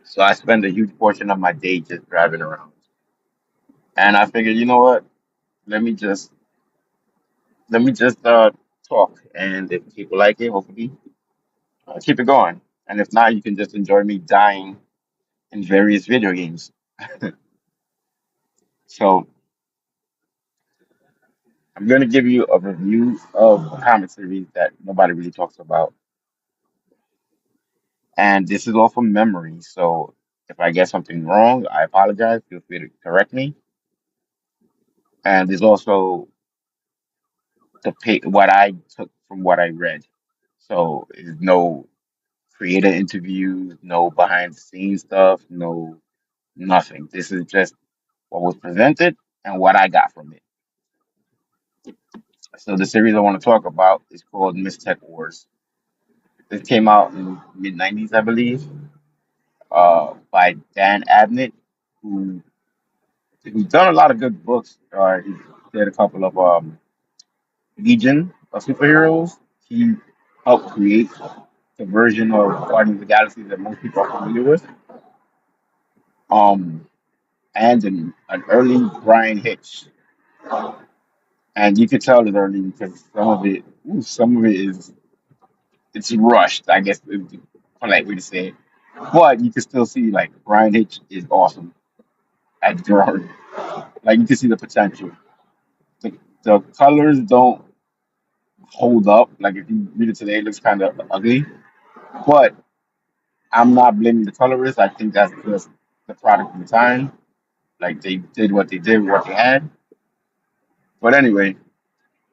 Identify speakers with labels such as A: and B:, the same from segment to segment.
A: So I spend a huge portion of my day just driving around. And I figured, you know what? Let me just let me just talk, and if people like it, hopefully keep it going. And if not, you can just enjoy me dying in various video games. So I'm gonna give you a review of a comic series that nobody really talks about, and this is all from memory. So if I get something wrong, I apologize. Feel free to correct me. And there's also what I took from what I read. So there's no creator interviews, no behind the scenes stuff, no nothing. This is just what was presented and what I got from it. So the series I want to talk about is called Mistech Wars. It came out in mid '90s, I believe, by Dan Abnett, who who's done a lot of good books. He did a couple of Legion of superheroes. He helped create the version of Guardians of the Galaxy that most people are familiar with. Um, and an early Brian Hitch, and you could tell it early because some of it is it's rushed. I guess is the polite way to say it. But you can still see like Brian Hitch is awesome at drawing. Like you can see the potential. The colors don't hold up. Like if you read it today, it looks kind of ugly. But I'm not blaming the colorist. I think that's just the product of the time. Like they did what they did with what they had. But anyway,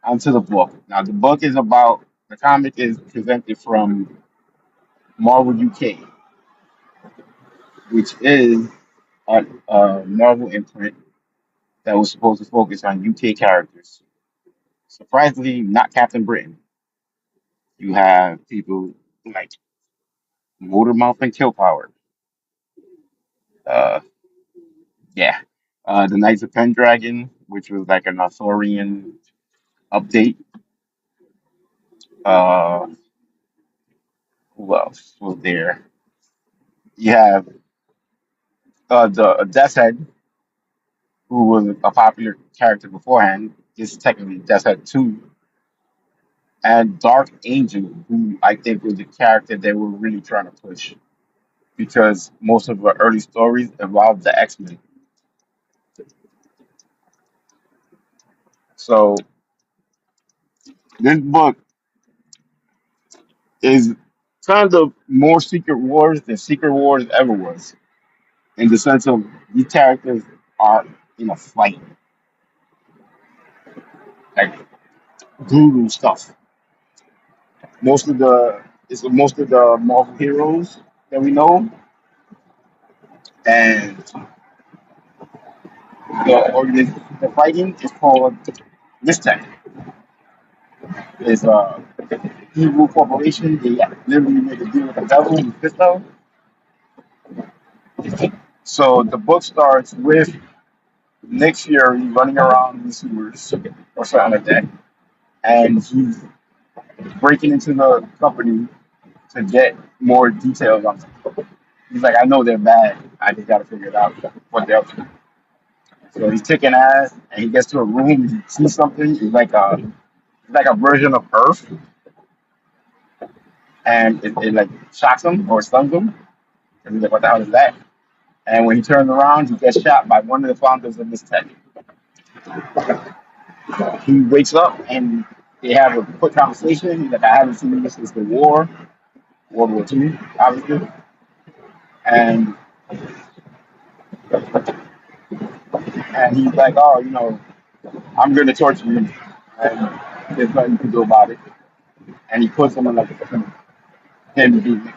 A: onto the book. Now the book is about the comic is presented from Marvel UK, which is a Marvel imprint that was supposed to focus on UK characters. Surprisingly, not Captain Britain. You have people like Motormouth and Killpower. Uh, yeah. The Knights of Pendragon, which was like an Arthurian update. Uh, who else was there? You have the Death's Head, who was a popular character beforehand. This is technically Death's Head 2. And Dark Angel, who I think was the character they were really trying to push because most of the early stories involved the X-Men. So this book is kind of more Secret Wars than Secret Wars ever was, in the sense of these characters are in a fight, like brutal stuff. Most of the Marvel heroes that we know, and the organization they're fighting is called Mistech. It's evil corporation. They literally made a deal with the devil, Mephisto. So the book starts with Nick Fury running around the sewers or something like that, and he's breaking into the company to get more details on them. He's like, I know they're bad. I just got to figure it out what they're up to. So he's kicking ass, and he gets to a room. He sees something. It's like a version of Earth, and it like shocks him or stuns him. And he's like, what the hell is that? And when he turns around, he gets shot by one of the founders of this tech. He wakes up and they have a quick conversation. He's like, I haven't seen you since the war, World War II, obviously. And and he's like, oh, I'm going to torture you, and there's nothing you can do about it. And he puts him in like a him being.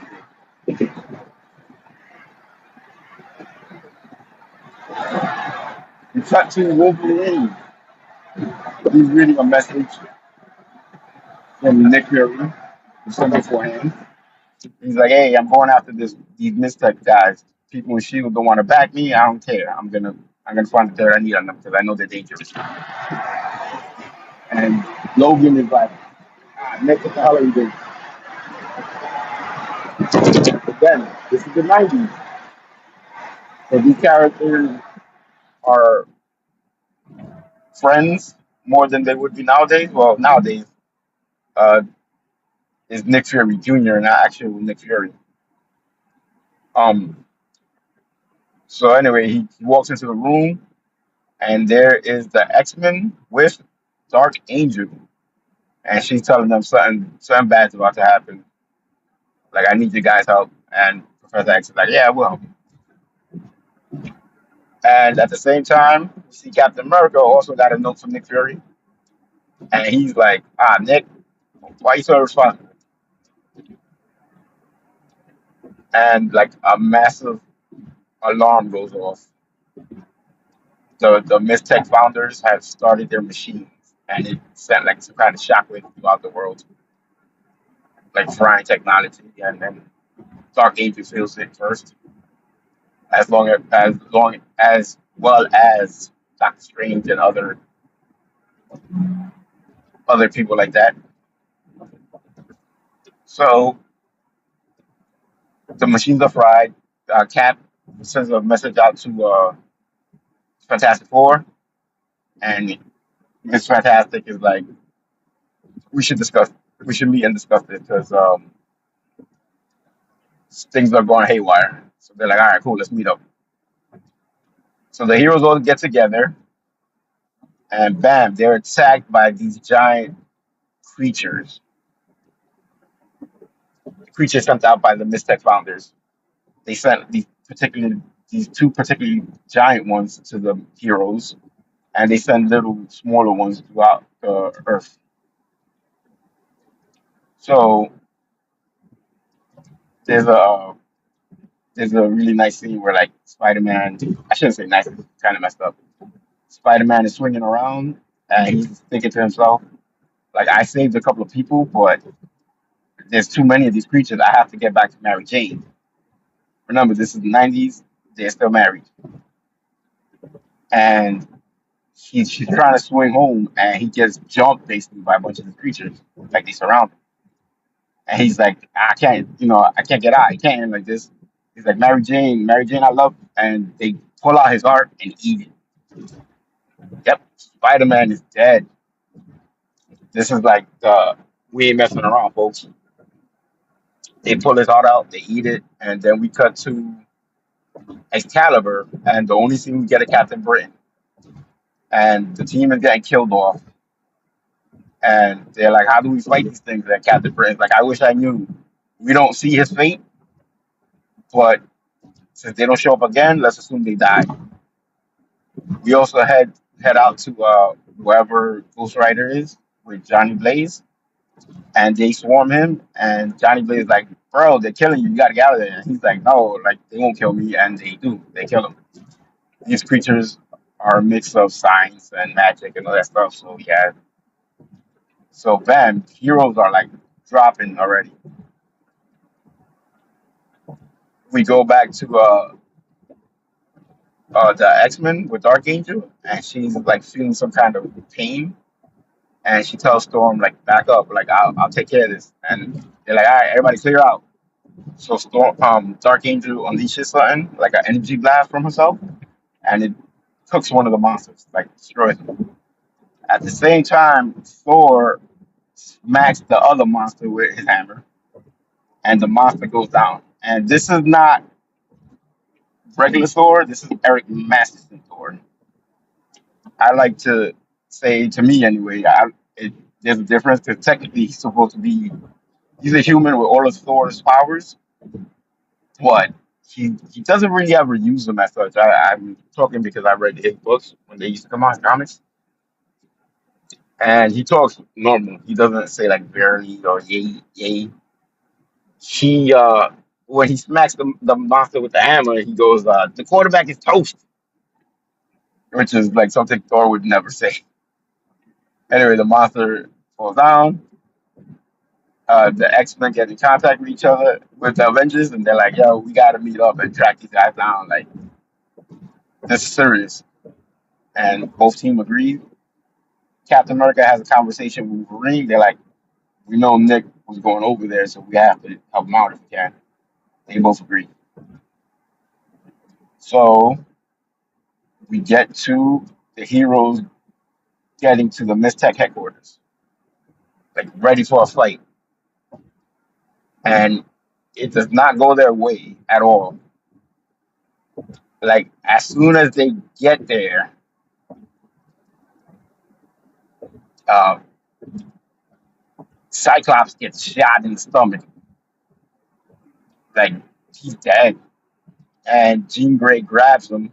A: And cut to Wolverine. He's reading a message from Nick Fury, from some beforehand. He's like, hey, I'm going after these Mistech guys. People in Shield don't want to back me. I don't care. I'm gonna find the dirt I need on them because I know they're dangerous. And Logan is like, Nick, what the hell are you doing? Again, this is the '90s. So these characters are friends more than they would be nowadays. Well, nowadays uh, is Nick Fury Jr., not actual Nick Fury. Um. So anyway, he walks into the room, and there is the X-Men with Dark Angel, and she's telling them something bad's about to happen. Like, I need you guys' help. And Professor X is like, yeah, well. And at the same time, we see Captain America also got a note from Nick Fury, and he's like, Nick, why you so responsible? And like a massive alarm goes off. The Mistech founders have started their machines, and it sent like some kind of shockwave throughout the world, like frying technology. And then Dark Angel feels it first, as well as Doctor Strange and other people like that. So the machines are fried. Cap sends a message out to Fantastic Four, and Miss Fantastic is like, we should discuss, we should meet and discuss this because things are going haywire. So they're like, all right, cool, let's meet up. So the heroes all get together, and bam, they're attacked by these giant creatures, creatures sent out by the Mistech founders. They sent these two particularly giant ones to the heroes, and they send little smaller ones throughout the Earth. So there's a there's a really nice scene where like Spider-Man, I shouldn't say nice, it's kind of messed up. Spider-Man is swinging around and he's thinking to himself, like, I saved a couple of people, but there's too many of these creatures. I have to get back to Mary Jane. Remember, this is the 90s. They're still married, and she's trying to swing home, and he gets jumped basically by a bunch of these creatures, like they surround him. And he's like, I can't, I can't get out. I can't like this. He's like, Mary Jane, I love. And they pull out his heart and eat it. Yep, Spider Man is dead. This is like we ain't messing around, folks. They pull his heart out, they eat it, and then we cut to Excalibur, and the only thing we get is Captain Britain, and the team is getting killed off, and they're like, "How do we fight these things?" And Captain Britain's like, "I wish I knew. We don't see his fate, but since they don't show up again, let's assume they died." We also head out to wherever Ghost Rider is with Johnny Blaze, and they swarm him. And Johnny Blaze is like, "Bro, they're killing you. You gotta get out of there." And he's like, "No, like they won't kill me," and they do. They kill him. These creatures are a mix of science and magic and all that stuff. So yeah, so bam, heroes are like dropping already. We go back to the X Men with Dark Angel, and she's like feeling some kind of pain, and she tells Storm like back up, like I'll take care of this, and they're like, all right, everybody clear out. So Dark Angel unleashes something like an energy blast from herself, and it cooks one of the monsters, like destroys him. At the same time, Thor smacks the other monster with his hammer, and the monster goes down. And this is not regular Thor. This is Eric Masterson Thor. I like to say, to me anyway, there's a difference because technically he's supposed to be he's a human with all of Thor's powers, but he doesn't really ever use them as such. I'm talking because I read his books when they used to come out in comics, and he talks normal. He doesn't say like barely or yay yay. He when he smacks the monster with the hammer, he goes, "The quarterback is toast," which is like something Thor would never say. Anyway, the monster falls down. The X Men get in contact with each other with the Avengers, and they're like, "Yo, we got to meet up and track these guys down. Like, this is serious." And both team agree. Captain America has a conversation with Wolverine. They're like, "We know Nick was going over there, so we have to help him out if we can." They both agree. So we get to the heroes getting to the Mistech headquarters, like ready for a fight, and it does not go their way at all. Like as soon as they get there, uh, Cyclops gets shot in the stomach, like he's dead, and Jean Grey grabs him,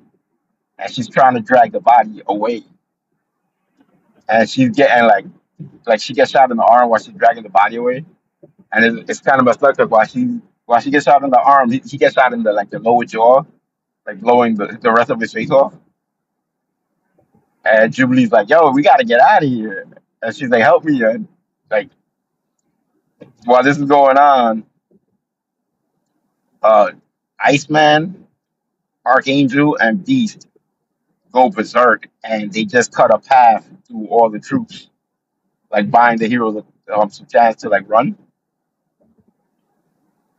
A: and she's trying to drag the body away, and she's getting like she gets shot in the arm while she's dragging the body away, and it's kind of messed up because while she gets shot in the arm, he gets shot in the like the lower jaw, like blowing the rest of his face off. And Jubilee's like, "Yo, we got to get out of here," and she's like, "Help me!" And like while this is going on, uh, Iceman, Archangel, and Beast go berserk, and they just cut a path through all the troops, like buying the heroes some chance to like run.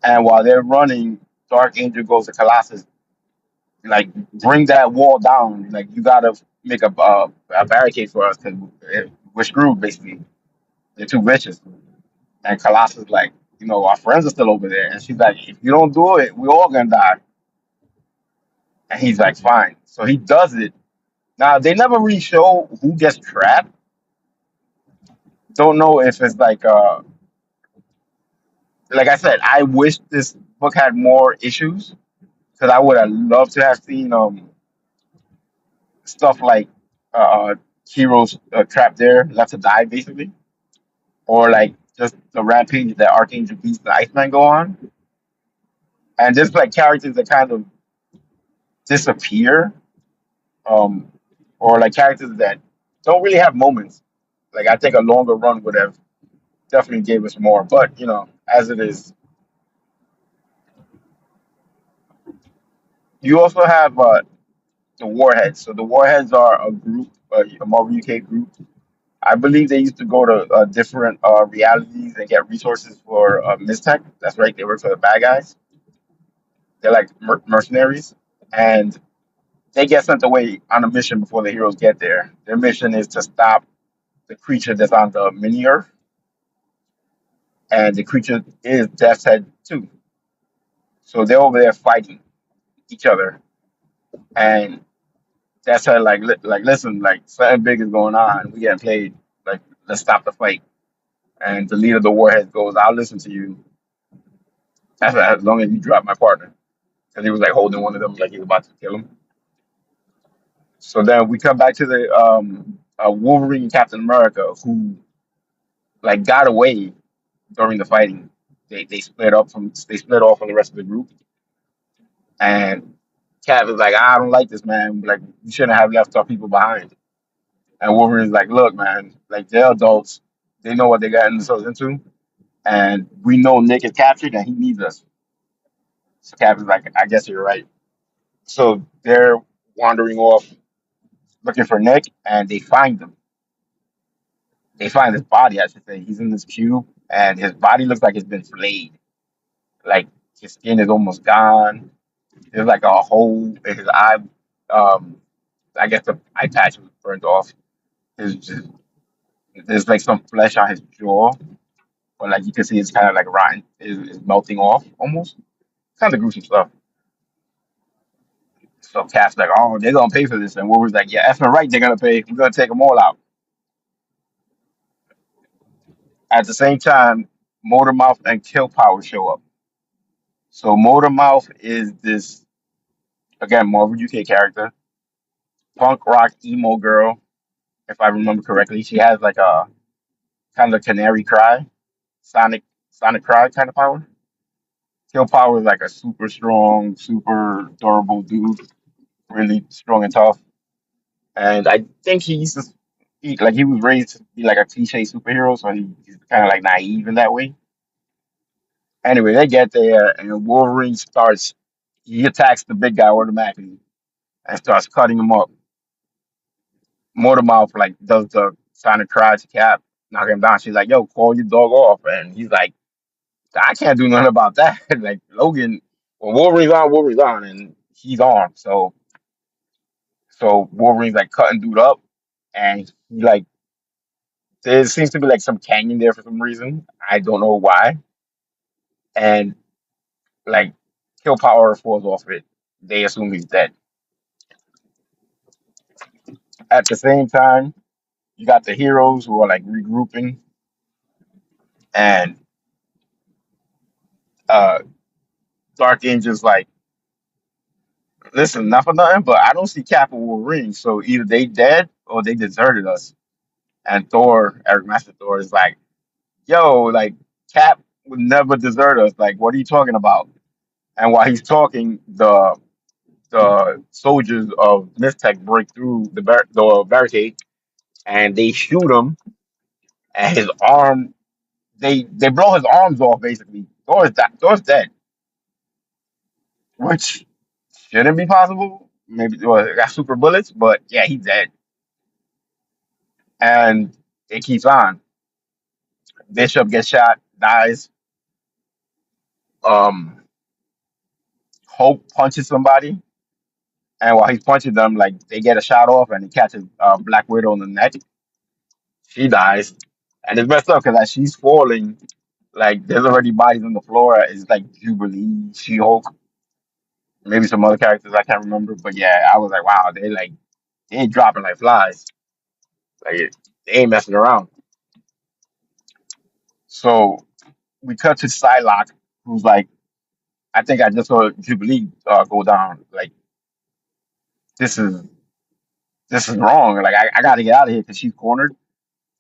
A: And while they're running, Dark Angel goes to Colossus, like bring that wall down. Like you gotta make a barricade for us because we're screwed basically. They're two bitches. And Colossus like, our friends are still over there. And she's like, if you don't do it, we're all gonna die. And he's like, fine. So he does it. Now they never really show who gets trapped. Don't know if it's like I said, I wish this book had more issues because I would have loved to have seen stuff like heroes trapped there, left to die basically, or like just the rampage that Archangel Beast and Iceman go on, and just like characters that kind of disappear, um, or like characters that don't really have moments. Like I think a longer run would have definitely gave us more, but as it is, you also have the Warheads. So the Warheads are a group, a Marvel UK group. I believe they used to go to different realities and get resources for Mistech. That's right, they work for the bad guys. They're like mercenaries, and they get sent away on a mission before the heroes get there. Their mission is to stop the creature that's on the mini Earth, and the creature is Death's Head too. So they're over there fighting each other, and Death's Head like listen, like something big is going on. We getting played. Like let's stop the fight. And the leader of the warhead goes, "I'll listen to you as long as you drop my partner." Because he was like holding one of them like he was about to kill him. So then we come back to the Wolverine and Captain America who like got away during the fighting. They split off from the rest of the group, and Cap is like, "I don't like this, man. Like we shouldn't have left our people behind." And Wolverine's like, "Look, man, like they're adults. They know what they got themselves into, and we know Nick is captured and he needs us." So Cap is like, "I guess you're right." So they're wandering off looking for Nick, and they find him. They find his body, I should say. He's in this cube, and his body looks like it's been flayed. Like his skin is almost gone. There's like a hole in his eye. Um, I guess the eye patch was burnt off. His, there's like some flesh on his jaw, but like you can see it's kind of like rotten. Is melting off almost. Kind of gruesome stuff. So Cap's like, "Oh, they're gonna pay for this," and Wolverine's like, "Yeah, effing right, they're gonna pay. We're gonna take them all out." At the same time, Motormouth and Kill Power show up. So Motormouth is this again Marvel UK character, punk rock emo girl, if I remember correctly. She has like a kind of canary cry, sonic sonic cry kind of power. Kill Power is like a super strong, super durable dude, really strong and tough. And I think he used to speak like he was raised to be like a cliche superhero, so he's kind of like naive in that way. Anyway, they get there, and Wolverine starts. He attacks the big guy automatically and starts cutting him up. Motormouth like does the Sonic cry to Cap, knock him down. She's like, "Yo, call your dog off," and he's like, "I can't do nothing about that." Like Logan, when Wolverine's on, and he's armed. So Wolverine's like cutting dude up, and he like there seems to be like some canyon there for some reason. I don't know why, and like kill power falls off it. They assume he's dead. At the same time, you got the heroes who are like regrouping, and uh Dark Angel's like, listen, not for nothing, but I don't see Cap or Wolverine, so either they dead or they deserted us. And Thor, Eric Master Thor, is like, yo, like Cap would never desert us. Like, what are you talking about? And while he's talking, the soldiers of Mistech break through the barricade and they shoot him, and his arm they blow his arms off basically. Thor's dead, which shouldn't be possible. Maybe well, got super bullets, but yeah, he's dead. And it keeps on. Bishop gets shot, dies. Um, Hope punches somebody, and while he's punching them, like they get a shot off, and he catches Black Widow in the neck. She dies, and it's messed up because as she's falling, like there's already bodies on the floor. It's like Jubilee, She Hulk, maybe some other characters I can't remember, but yeah, I was like, wow, they ain't dropping like flies. Like they ain't messing around. So we cut to Psylocke, who's like, I think I just saw Jubilee go down. Like this is this is wrong. Like I got to get out of here because she's cornered.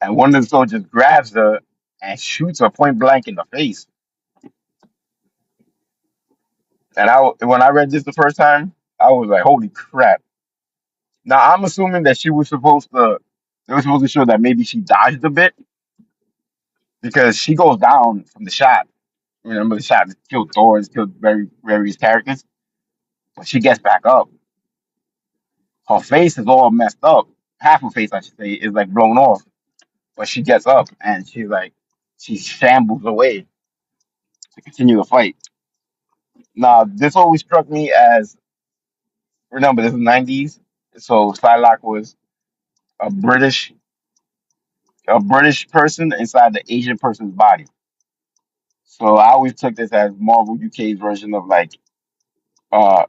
A: And one of the soldiers grabs her and shoots her point blank in the face. And when I read this the first time, I was like, holy crap. Now I'm assuming that she was supposed to. They were supposed to show that maybe she dodged a bit because she goes down from the shot. Remember the shot that killed Thor, has killed various characters, but she gets back up. Her face is all messed up. Half her face, I should say, is like blown off. But she gets up and she's like, she shambles away to continue the fight. Now, this always struck me as, remember, this is '90s, so Psylocke was a British a British person inside the Asian person's body. So I always took this as Marvel UK's version of like, uh,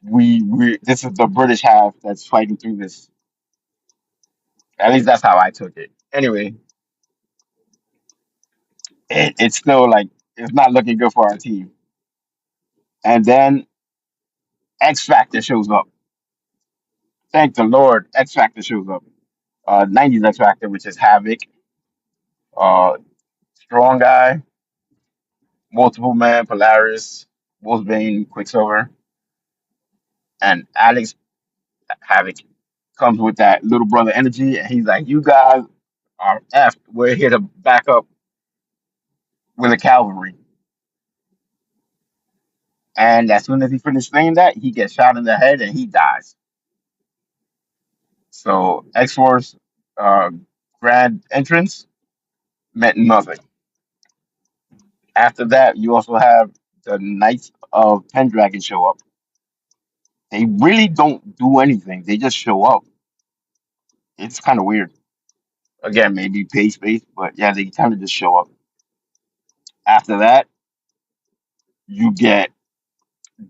A: we this is the British half that's fighting through this. At least that's how I took it. Anyway, it's still like it's not looking good for our team. And then X Factor shows up. Thank the Lord, X Factor shows up. '90s X Factor, which is Havoc, uh, Strong Guy, Multiple Man, Polaris, Wolfsbane, Quicksilver, and Alex Havoc comes with that little brother energy, and he's like, "You guys are effed. We're here to back up with the cavalry." And as soon as he finished saying that, he gets shot in the head and he dies. So X Force uh, grand entrance meant nothing. After that, you also have the Knights of Pendragon show up. They really don't do anything. They just show up. It's kind of weird. Again, maybe page space, but yeah, they kind of just show up. After that, you get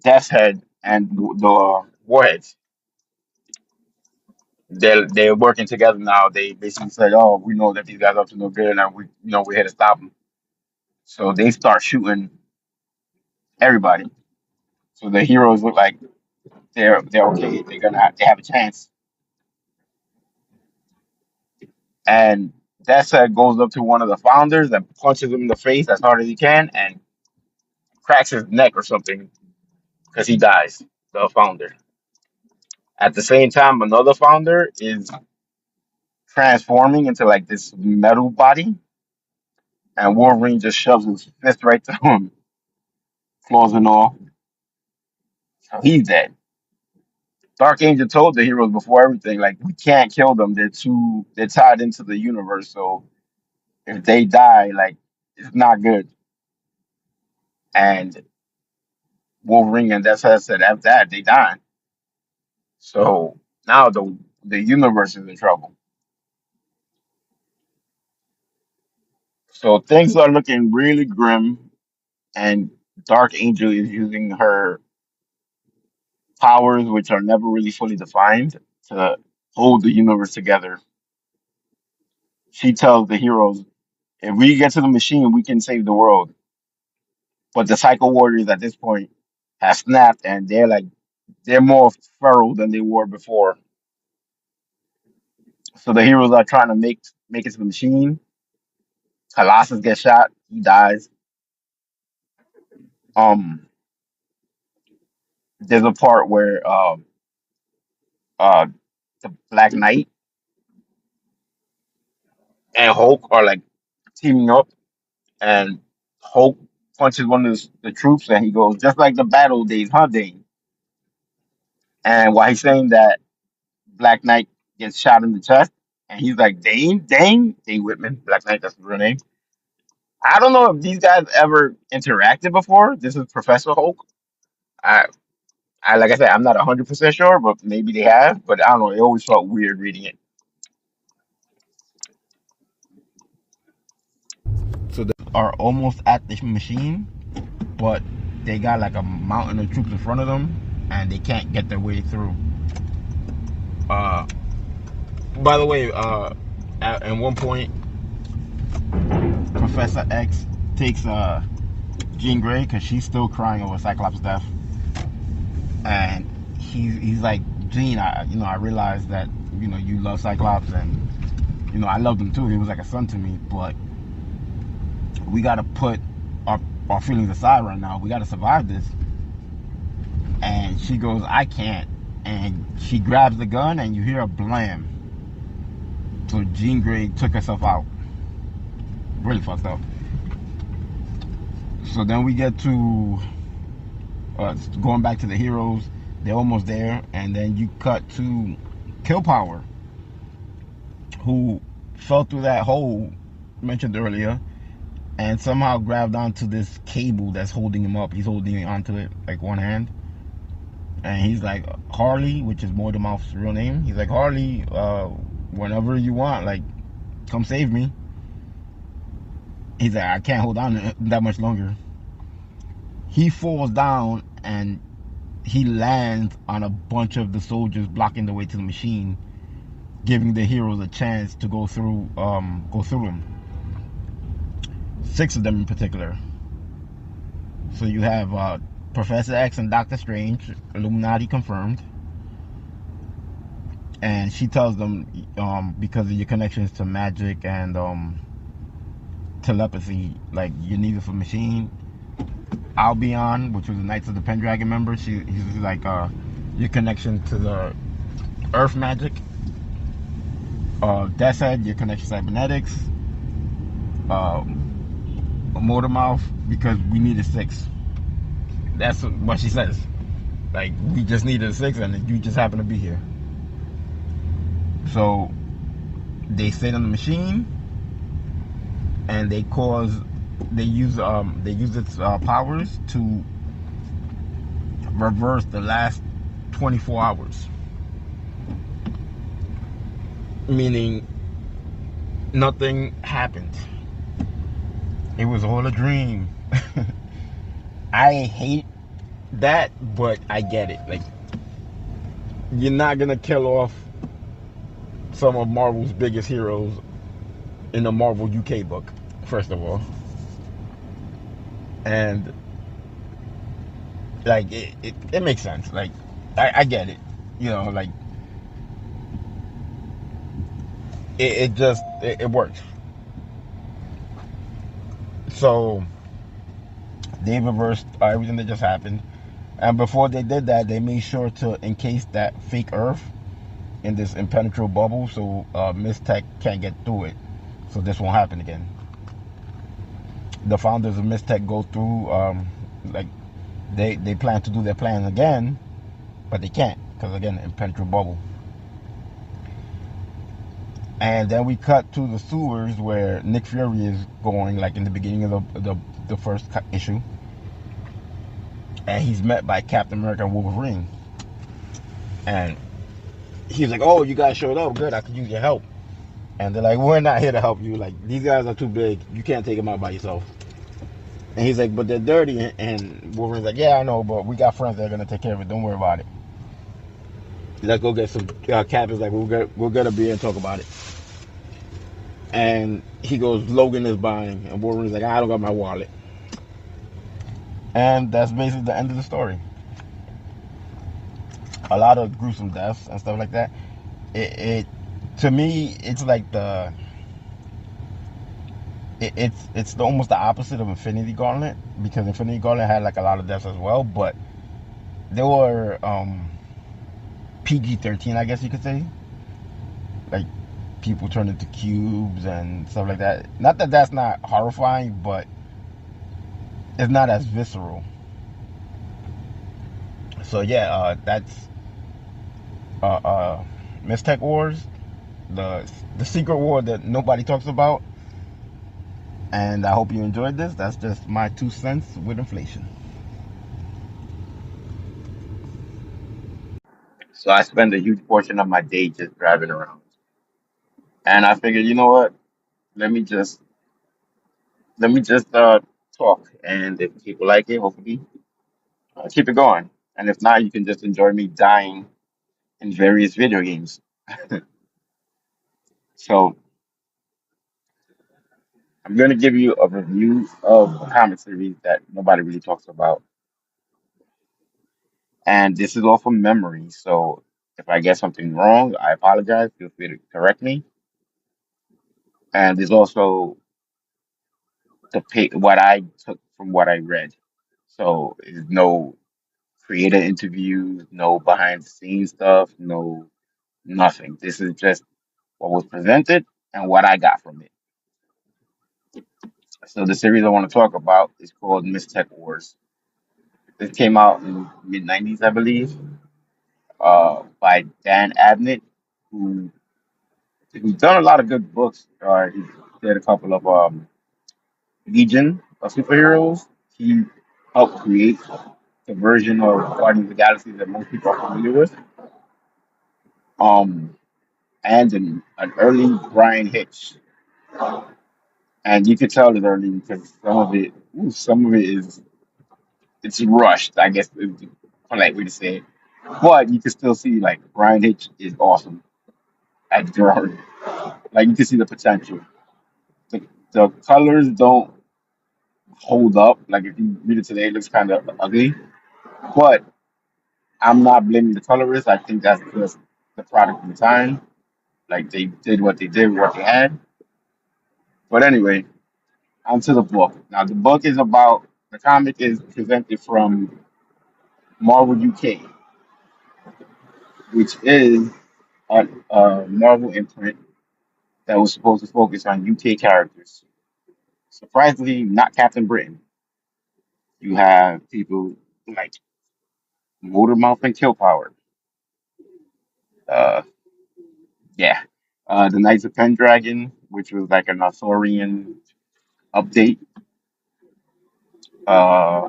A: Death's Head and the Warheads. They're working together now. They basically said, "Oh, we know that these guys are up to no good, and we're here to stop them." So they start shooting everybody. So the heroes look like they're okay. They have a chance. And Death's Head goes up to one of the founders and punches him in the face as hard as he can and cracks his neck or something because he dies. The founder. At the same time, another founder is transforming into like this metal body, and Wolverine just shoves his fist right through him, claws and all. So he's dead. Dark Angel told the heroes before everything, like we can't kill them. They're tied into the universe. So if they die, like it's not good. And Wolverine and Deathshead said after that they died. So now the universe is in trouble. So things are looking really grim, and Dark Angel is using her powers, which are never really fully defined, to hold the universe together. She tells the heroes, if we get to the machine, we can save the world. But the Psycho Warriors at this point have snapped, and they're more feral than they were before. So the heroes are trying to make it to the machine. Colossus gets shot, he dies. Um, there's a part where uh the Black Knight and Hulk are like teaming up, and Hulk punches one of the troops, and he goes just like the battle days, huh, Dane? And while he's saying that, Black Knight gets shot in the chest, and he's like, Dane Whitman, Black Knight, that's his real name. I don't know if these guys ever interacted before. This is Professor Hulk. I, I like I said, I'm not 100% sure, but maybe they have. But I don't know. It always felt weird reading it. So they are almost at the machine, but they got like a mountain of troops in front of them, and they can't get their way through. Uh, by the way, at one point, Professor X takes Jean Grey because she's still crying over Cyclops' death, and he's like, Jean, I realized that you love Cyclops, and I loved him too. He was like a son to me, but we got to put our feelings aside right now. We got to survive this. And she goes, I can't. And she grabs the gun, and you hear a blam. So Jean Grey took herself out. Really fucked up. So then we get to going back to the heroes. They're almost there, and then you cut to Killpower, who fell through that hole mentioned earlier, and somehow grabbed onto this cable that's holding him up. He's holding onto it like one hand, and he's like, Harley, which is Mortimer's real name. He's like, Harley, whenever you want, like, come save me. He's like, I can't hold on that much longer. He falls down, and he lands on a bunch of the soldiers blocking the way to the machine, giving the heroes a chance to go through them. 6 of them in particular. So you have Professor X and Doctor Strange, Illuminati confirmed. And she tells them, because of your connections to magic and telepathy, like, you need this for machine. Albion, which was the Knights of the Pendragon member, he's like, your connection to the Earth magic. Deathshead, your connection to cybernetics. Motormouth, because we needed 6. That's what she says. Like, we just needed 6, and you just happen to be here. So they stayed on the machine, and they use its powers to reverse the last 24 hours. Meaning nothing happened. It was all a dream. I hate that, but I get it. Like, you're not gonna kill off some of Marvel's biggest heroes in a Marvel UK book, first of all. And like, it makes sense. Like, I get it. Like, it works. So they reversed everything that just happened, and before they did that, they made sure to encase that fake Earth in this impenetrable bubble, so Mystech can't get through it, so this won't happen again. The founders of Mystech go through, like, they plan to do their plan again, but they can't, because again, impenetrable bubble. And then we cut to the sewers where Nick Fury is going, like in the beginning of the first issue. and he's met by Captain America and Wolverine, and he's like, "Oh, you guys showed up, good. I could use your help." And they're like, "We're not here to help you. Like, these guys are too big. You can't take them out by yourself." And he's like, "But they're dirty." And Wolverine's like, "Yeah, I know, but we got friends that are gonna take care of it. Don't worry about it. Let's go get some." Cap is like, "We're gonna be and talk about it." And he goes, "Logan is buying," and Wolverine's like, "I don't got my wallet." And that's basically the end of the story. A lot of gruesome deaths and stuff like that. It to me, it's like it's almost the opposite of Infinity Gauntlet, because Infinity Gauntlet had like a lot of deaths as well, but they were PG-13, I guess you could say. Like, people turn into cubes and stuff like that. Not that that's not horrifying, but it's not as visceral. So yeah, that's uh, uh, Mistech Wars, the secret war that nobody talks about. And I hope you enjoyed this. That's just my 2 cents with inflation. So I spend a huge portion of my day just driving around. And I figured, you know what? Let me just let me just talk. And if people like it, hopefully keep it going. And if not, you can just enjoy me dying in various video games. So I'm gonna give you a review of a comic series that nobody really talks about. And this is all from memory. So if I get something wrong, I apologize. Feel free to correct me. And there's also what I took from what I read. So there's no creator interviews, no behind the scenes stuff, no nothing. This is just what was presented and what I got from it. So the series I want to talk about is called Mistech Wars. It came out in mid '90s, I believe, by Dan Abnett, who who's done a lot of good books. He did a couple of Legion of superheroes. He helped create the version of Guardians of the Galaxy that most people are familiar with. Um, and an early Brian Hitch, and you could tell it early because some of it is it's rushed. I guess is the polite way to say it. But you can still see like Brian Hitch is awesome at drawing. Like you can see the potential. The colors don't hold up. Like if you read it today, it looks kind of ugly. But I'm not blaming the colorists. I think that's just the product of the time. Like they did what they did with what they had. But anyway, onto the book. Now the book is about the comic is presented from Marvel UK, which is a Marvel imprint that was supposed to focus on UK characters. Surprisingly, not Captain Britain. You have people like Motormouth and Killpower. Uh, yeah. The Knights of Pendragon, which was like an Arthurian update. Uh,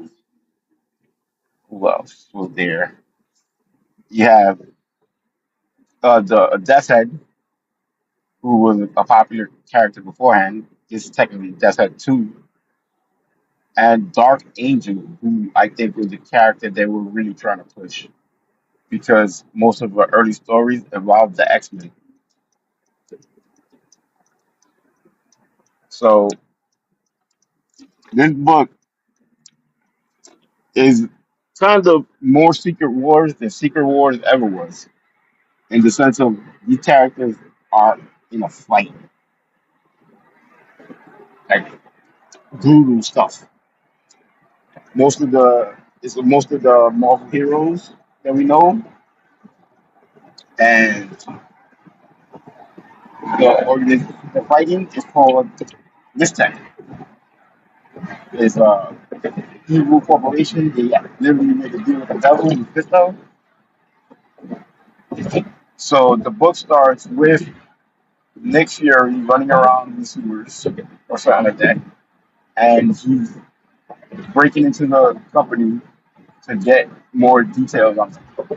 A: who else was there? You have the Death's Head, who was a popular character beforehand. This is technically Death's Head 2. And Dark Angel, who I think was the character they were really trying to push because most of the early stories involved the X-Men. So this book is kind of more Secret Wars than Secret Wars ever was, in the sense of these characters are in a fight, like brutal stuff. Most of the Marvel heroes that we know, and the organization they're fighting is called Mistech. It's a evil corporation. They literally made a deal with the devil with Mephisto. So the book starts with Nick Fury running around in the sewers or something like that, and he's breaking into the company to get more details on